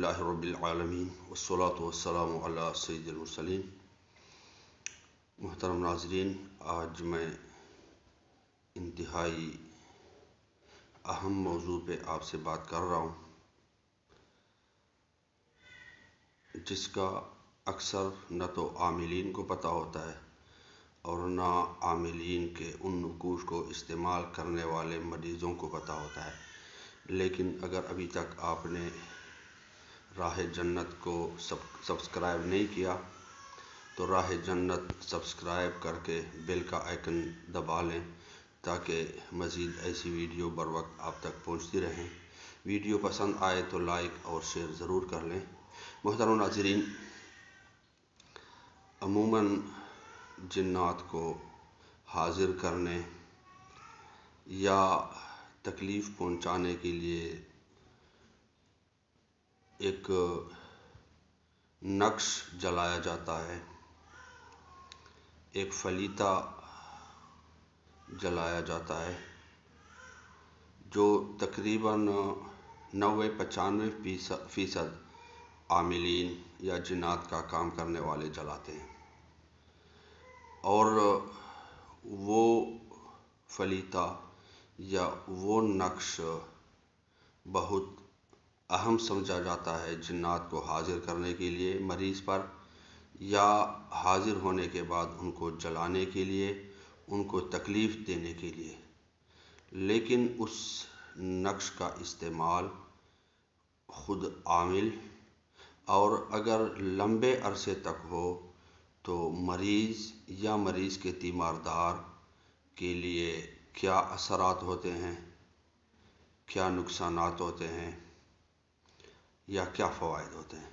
الحمدللہ رب العالمین والصلاة والسلام علی سید المرسلین۔ محترم ناظرین، آج میں انتہائی اہم موضوع پہ آپ سے بات کر رہا ہوں، جس کا اکثر نہ تو عاملین کو پتہ ہوتا ہے اور نہ عاملین کے ان نقوش کو استعمال کرنے والے مریضوں کو پتہ ہوتا ہے۔ لیکن اگر ابھی تک آپ نے راہ جنت کو سبسکرائب نہیں کیا تو راہ جنت سبسکرائب کر کے بیل کا آئیکن دبا لیں تاکہ مزید ایسی ویڈیو بر وقت آپ تک پہنچتی رہیں۔ ویڈیو پسند آئے تو لائک اور شیئر ضرور کر لیں۔ محترم ناظرین، عموماً جنات کو حاضر کرنے یا تکلیف پہنچانے کے لیے ایک نقش جلایا جاتا ہے، ایک فلیتا جلایا جاتا ہے، جو تقریباً 90-95% عاملین یا جنات کا کام کرنے والے جلاتے ہیں، اور وہ فلیتا یا وہ نقش بہت اہم سمجھا جاتا ہے جنات کو حاضر کرنے کے لیے مریض پر، یا حاضر ہونے کے بعد ان کو جلانے کے لیے، ان کو تکلیف دینے کے لیے۔ لیکن اس نقش کا استعمال خود عامل اور اگر لمبے عرصے تک ہو تو مریض یا مریض کے تیماردار کے لیے کیا اثرات ہوتے ہیں، کیا نقصانات ہوتے ہیں یا کیا فوائد ہوتے ہیں۔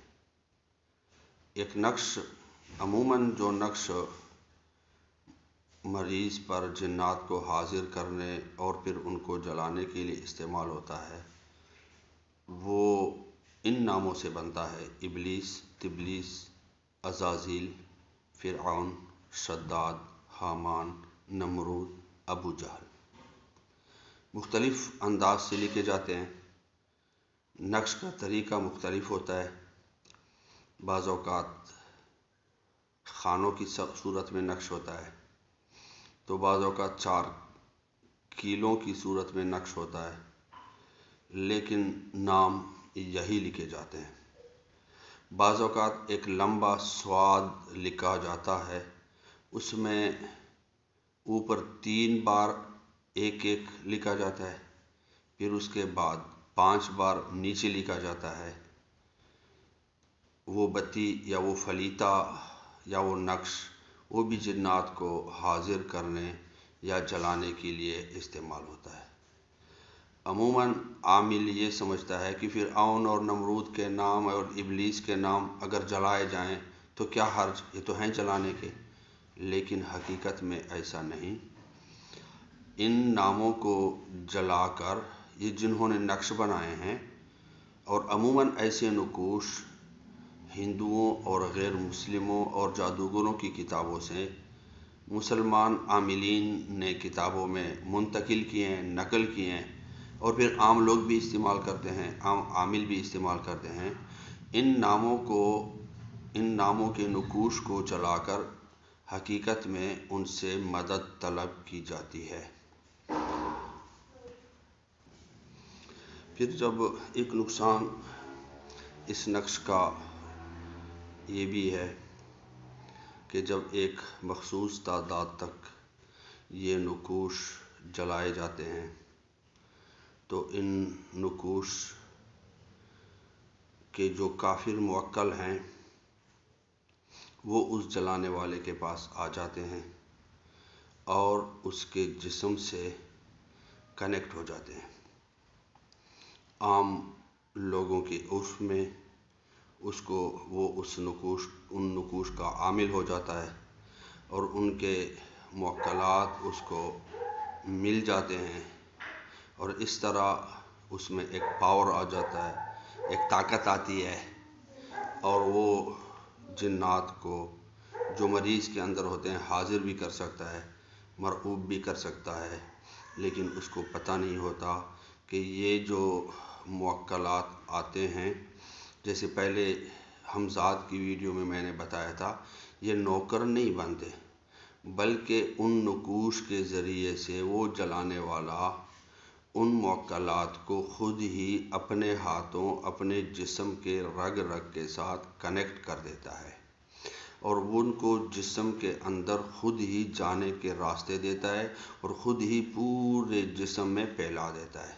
ایک نقش، عموماً جو نقش مریض پر جنات کو حاضر کرنے اور پھر ان کو جلانے کے لیے استعمال ہوتا ہے، وہ ان ناموں سے بنتا ہے: ابلیس، تبلیس، عزازیل، فرعون، شداد، حامان، نمرود، ابو جہل۔ مختلف انداز سے لکھے جاتے ہیں، نقش کا طریقہ مختلف ہوتا ہے۔ بعض اوقات خانوں کی صورت میں نقش ہوتا ہے تو بعض اوقات 4 کیلوں کی صورت میں نقش ہوتا ہے، لیکن نام یہی لکھے جاتے ہیں۔ بعض اوقات ایک لمبا سواد لکھا جاتا ہے، اس میں اوپر 3 بار ایک لکھا جاتا ہے، پھر اس کے بعد 5 بار نیچے لکھا جاتا ہے۔ وہ بتی یا وہ فلیتا یا وہ نقش، وہ بھی جنات کو حاضر کرنے یا جلانے کے لیے استعمال ہوتا ہے۔ عموماً عامل یہ سمجھتا ہے کہ فرعون اور نمرود کے نام اور ابلیس کے نام اگر جلائے جائیں تو کیا حرج، یہ تو ہیں جلانے کے۔ لیکن حقیقت میں ایسا نہیں۔ ان ناموں کو جلا کر یہ جنہوں نے نقش بنائے ہیں، اور عموماً ایسے نقوش ہندوؤں اور غیر مسلموں اور جادوگروں کی کتابوں سے مسلمان عاملین نے کتابوں میں منتقل کیے ہیں، نقل کیے ہیں، اور پھر عام لوگ بھی استعمال کرتے ہیں، عام عامل بھی استعمال کرتے ہیں۔ ان ناموں کے نقوش کو جلا کر حقیقت میں ان سے مدد طلب کی جاتی ہے۔ پھر جب ایک نقصان اس نقش کا یہ بھی ہے کہ جب ایک مخصوص تعداد تک یہ نقوش جلائے جاتے ہیں تو ان نقوش کے جو کافر موکل ہیں وہ اس جلانے والے کے پاس آ جاتے ہیں اور اس کے جسم سے کنیکٹ ہو جاتے ہیں۔ عام لوگوں کے عرف میں ان نقوش کا عامل ہو جاتا ہے اور ان کے موکلات اس کو مل جاتے ہیں، اور اس طرح اس میں ایک پاور آ جاتا ہے، ایک طاقت آتی ہے، اور وہ جنات کو جو مریض کے اندر ہوتے ہیں حاضر بھی کر سکتا ہے، مرعوب بھی کر سکتا ہے۔ لیکن اس کو پتہ نہیں ہوتا کہ یہ جو موکلات آتے ہیں جیسے پہلے حمزات کی ویڈیو میں نے بتایا تھا، یہ نوکر نہیں بنتے، بلکہ ان نقوش کے ذریعے سے وہ جلانے والا ان موکلات کو خود ہی اپنے ہاتھوں اپنے جسم کے رگ رگ کے ساتھ کنیکٹ کر دیتا ہے اور ان کو جسم کے اندر خود ہی جانے کے راستے دیتا ہے اور خود ہی پورے جسم میں پھیلا دیتا ہے۔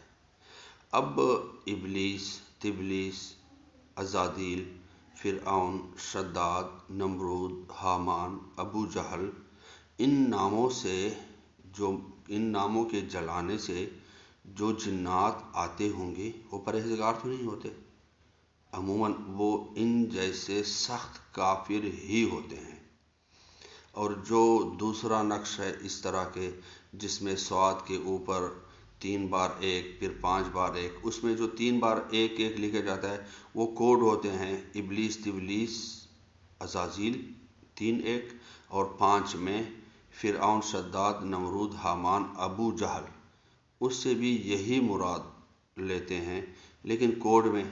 اب ابلیس، تبلیس، عزازیل، فرعون، شداد، نمرود، حامان، ابو جہل، ان ناموں کے جلانے سے جو جنات آتے ہوں گے وہ پرہیزگار تو نہیں ہوتے، عموماً وہ ان جیسے سخت کافر ہی ہوتے ہیں۔ اور جو دوسرا نقش ہے اس طرح کے، جس میں صاد کے اوپر 3 بار 1 پھر 5 بار 1، اس میں جو 3 بار 1 1 لکھا جاتا ہے وہ کوڈ ہوتے ہیں ابلیس، تبلیس، عزازیل 3 1، اور 5 میں فرعون، شداد، نمرود، حامان، ابو جہل، اس سے بھی یہی مراد لیتے ہیں، لیکن کوڈ میں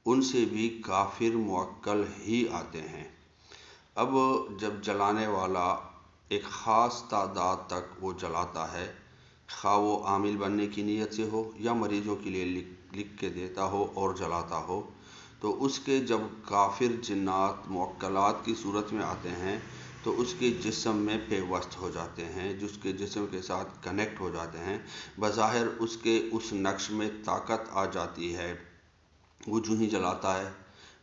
ان سے بھی کافر موکل ہی آتے ہیں۔ اب جب جلانے والا ایک خاص تعداد تک وہ جلاتا ہے، خواہ وہ عامل بننے کی نیت سے ہو یا مریضوں کے لیے لکھ کے دیتا ہو اور جلاتا ہو، تو اس کے جب کافر جنات موکلات کی صورت میں آتے ہیں تو اس کے جسم میں پیوست ہو جاتے ہیں، جس کے جسم کے ساتھ کنیکٹ ہو جاتے ہیں۔ بظاہر اس کے اس نقش میں طاقت آ جاتی ہے، وہ جو ہی جلاتا ہے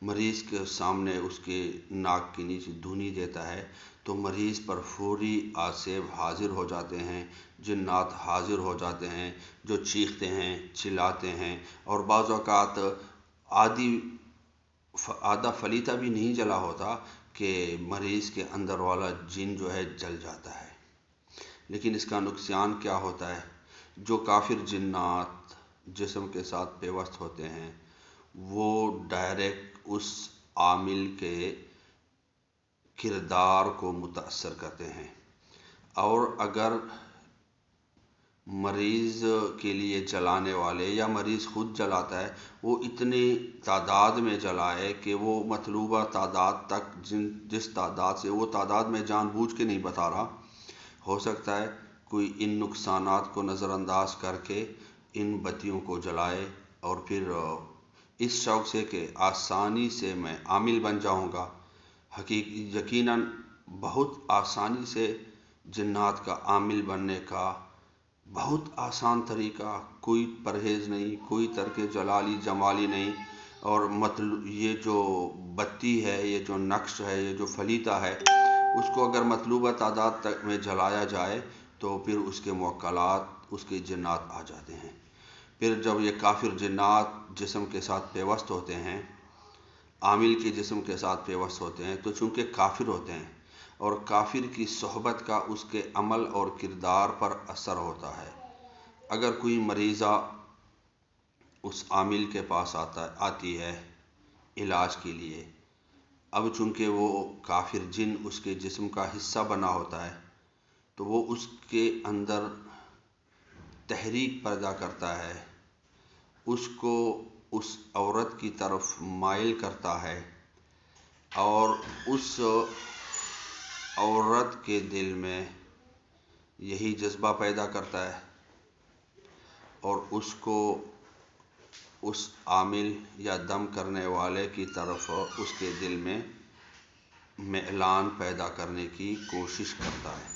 مریض کے سامنے اس کے ناک کے نیچے دھونی دیتا ہے تو مریض پر فوری آسیب حاضر ہو جاتے ہیں، جنات حاضر ہو جاتے ہیں جو چیختے ہیں، چلاتے ہیں، اور بعض اوقات آدھا فلیتہ بھی نہیں جلا ہوتا کہ مریض کے اندر والا جن جو ہے جل جاتا ہے۔ لیکن اس کا نقصان کیا ہوتا ہے؟ جو کافر جنات جسم کے ساتھ پیوست ہوتے ہیں وہ ڈائریکٹ اس عامل کے کردار کو متاثر کرتے ہیں، اور اگر مریض کے لیے جلانے والے یا مریض خود جلاتا ہے وہ اتنی تعداد میں جلائے کہ وہ مطلوبہ تعداد تک جس تعداد سے وہ تعداد میں جان بوجھ کے نہیں بتا رہا، ہو سکتا ہے کوئی ان نقصانات کو نظر انداز کر کے ان بتیوں کو جلائے اور پھر اس شوق سے کہ آسانی سے میں عامل بن جاؤں گا۔ یقیناً بہت آسانی سے جنات کا عامل بننے کا بہت آسان طریقہ، کوئی پرہیز نہیں، کوئی ترک جلالی جمالی نہیں، اور یہ جو بتی ہے، یہ جو نقش ہے، یہ جو فلیتہ ہے، اس کو اگر مطلوبہ تعداد تک میں جلایا جائے تو پھر اس کے موکلات، اس کے جنات آ جاتے ہیں۔ پھر جب یہ کافر جنات جسم کے ساتھ پیوست ہوتے ہیں، عامل کے جسم کے ساتھ پیوست ہوتے ہیں، تو چونکہ کافر ہوتے ہیں اور کافر کی صحبت کا اس کے عمل اور کردار پر اثر ہوتا ہے۔ اگر کوئی مریضہ اس عامل کے پاس آتی ہے علاج کے لیے، اب چونکہ وہ کافر جن اس کے جسم کا حصہ بنا ہوتا ہے تو وہ اس کے اندر تحریک پیدا کرتا ہے، اس کو اس عورت کی طرف مائل کرتا ہے اور اس عورت کے دل میں یہی جذبہ پیدا کرتا ہے اور اس کو اس عامل یا دم کرنے والے کی طرف اس کے دل میں میلان پیدا کرنے کی کوشش کرتا ہے،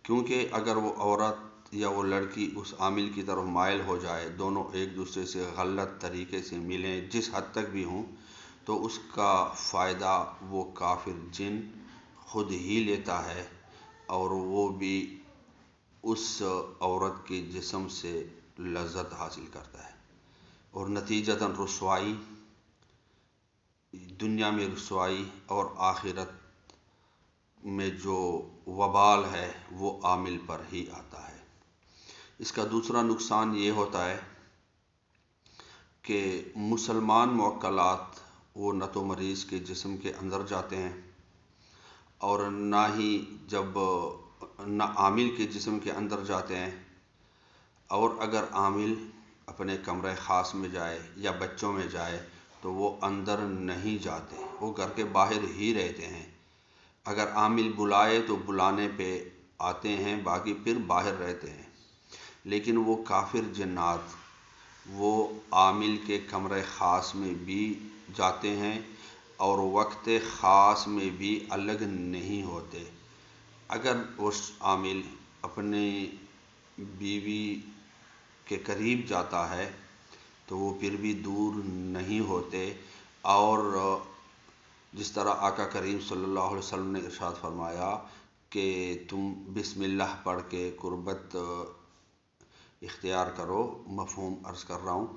کیونکہ اگر وہ عورت یا وہ لڑکی اس عامل کی طرف مائل ہو جائے، دونوں ایک دوسرے سے غلط طریقے سے ملیں جس حد تک بھی ہوں، تو اس کا فائدہ وہ کافر جن خود ہی لیتا ہے اور وہ بھی اس عورت کے جسم سے لذت حاصل کرتا ہے، اور نتیجتاً رسوائی، دنیا میں رسوائی اور آخرت میں جو وبال ہے وہ عامل پر ہی آتا ہے۔ اس کا دوسرا نقصان یہ ہوتا ہے کہ مسلمان موکلات وہ نہ تو مریض کے جسم کے اندر جاتے ہیں اور نہ عامل کے جسم کے اندر جاتے ہیں، اور اگر عامل اپنے کمرے خاص میں جائے یا بچوں میں جائے تو وہ اندر نہیں جاتے، وہ گھر کے باہر ہی رہتے ہیں۔ اگر عامل بلائے تو بلانے پہ آتے ہیں، باقی پھر باہر رہتے ہیں۔ لیکن وہ کافر جنات وہ عامل کے کمرے خاص میں بھی جاتے ہیں اور وقت خاص میں بھی الگ نہیں ہوتے۔ اگر اس عامل اپنی بیوی کے قریب جاتا ہے تو وہ پھر بھی دور نہیں ہوتے، اور جس طرح آقا کریم صلی اللہ علیہ وسلم نے ارشاد فرمایا کہ تم بسم اللہ پڑھ کے قربت اختیار کرو، مفہوم عرض کر رہا ہوں،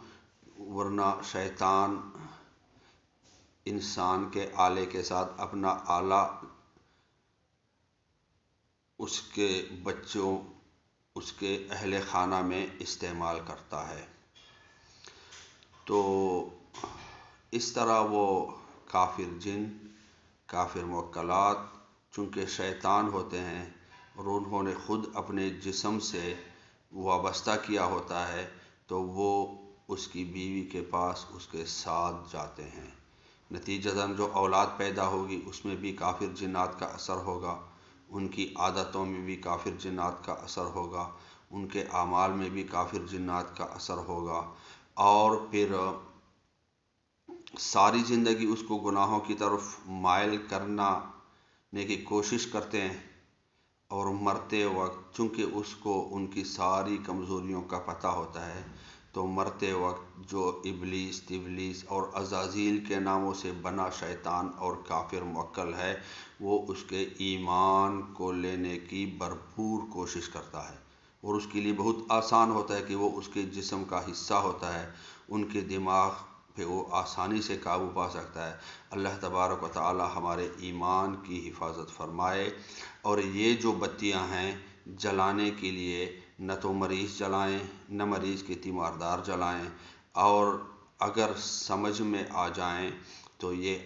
ورنہ شیطان انسان کے آلے کے ساتھ اپنا آلہ اس کے بچوں، اس کے اہل خانہ میں استعمال کرتا ہے۔ تو اس طرح وہ کافر جن، کافر موکلات چونکہ شیطان ہوتے ہیں اور انہوں نے خود اپنے جسم سے وابستہ کیا ہوتا ہے، تو وہ اس کی بیوی کے پاس اس کے ساتھ جاتے ہیں۔ نتیجتاً جو اولاد پیدا ہوگی اس میں بھی کافر جنات کا اثر ہوگا، ان کی عادتوں میں بھی کافر جنات کا اثر ہوگا، ان کے اعمال میں بھی کافر جنات کا اثر ہوگا، اور پھر ساری زندگی اس کو گناہوں کی طرف مائل کرنے کی کوشش کرتے ہیں، اور مرتے وقت چونکہ اس کو ان کی ساری کمزوریوں کا پتہ ہوتا ہے، تو مرتے وقت جو ابلیس، تبلیس اور عزازیل کے ناموں سے بنا شیطان اور کافر موکل ہے، وہ اس کے ایمان کو لینے کی بھرپور کوشش کرتا ہے، اور اس کے لیے بہت آسان ہوتا ہے کہ وہ اس کے جسم کا حصہ ہوتا ہے، ان کے دماغ پہ وہ آسانی سے قابو پا سکتا ہے۔ اللہ تبارک و تعالی ہمارے ایمان کی حفاظت فرمائے، اور یہ جو بتیاں ہیں جلانے کے لیے نہ تو مریض جلائیں، نہ مریض کے تیماردار جلائیں، اور اگر سمجھ میں آ جائیں تو یہ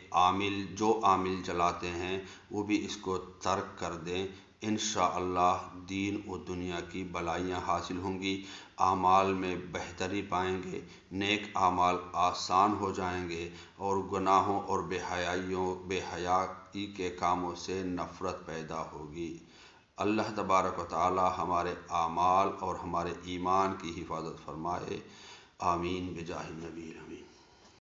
جو عامل جلاتے ہیں وہ بھی اس کو ترک کر دیں۔ انشاءاللہ دین و دنیا کی بلائیاں حاصل ہوں گی، اعمال میں بہتری پائیں گے، نیک اعمال آسان ہو جائیں گے، اور گناہوں اور بے حیائی کے کاموں سے نفرت پیدا ہوگی۔ اللہ تبارک و تعالی ہمارے اعمال اور ہمارے ایمان کی حفاظت فرمائے، آمین بجاہ النبی الامین۔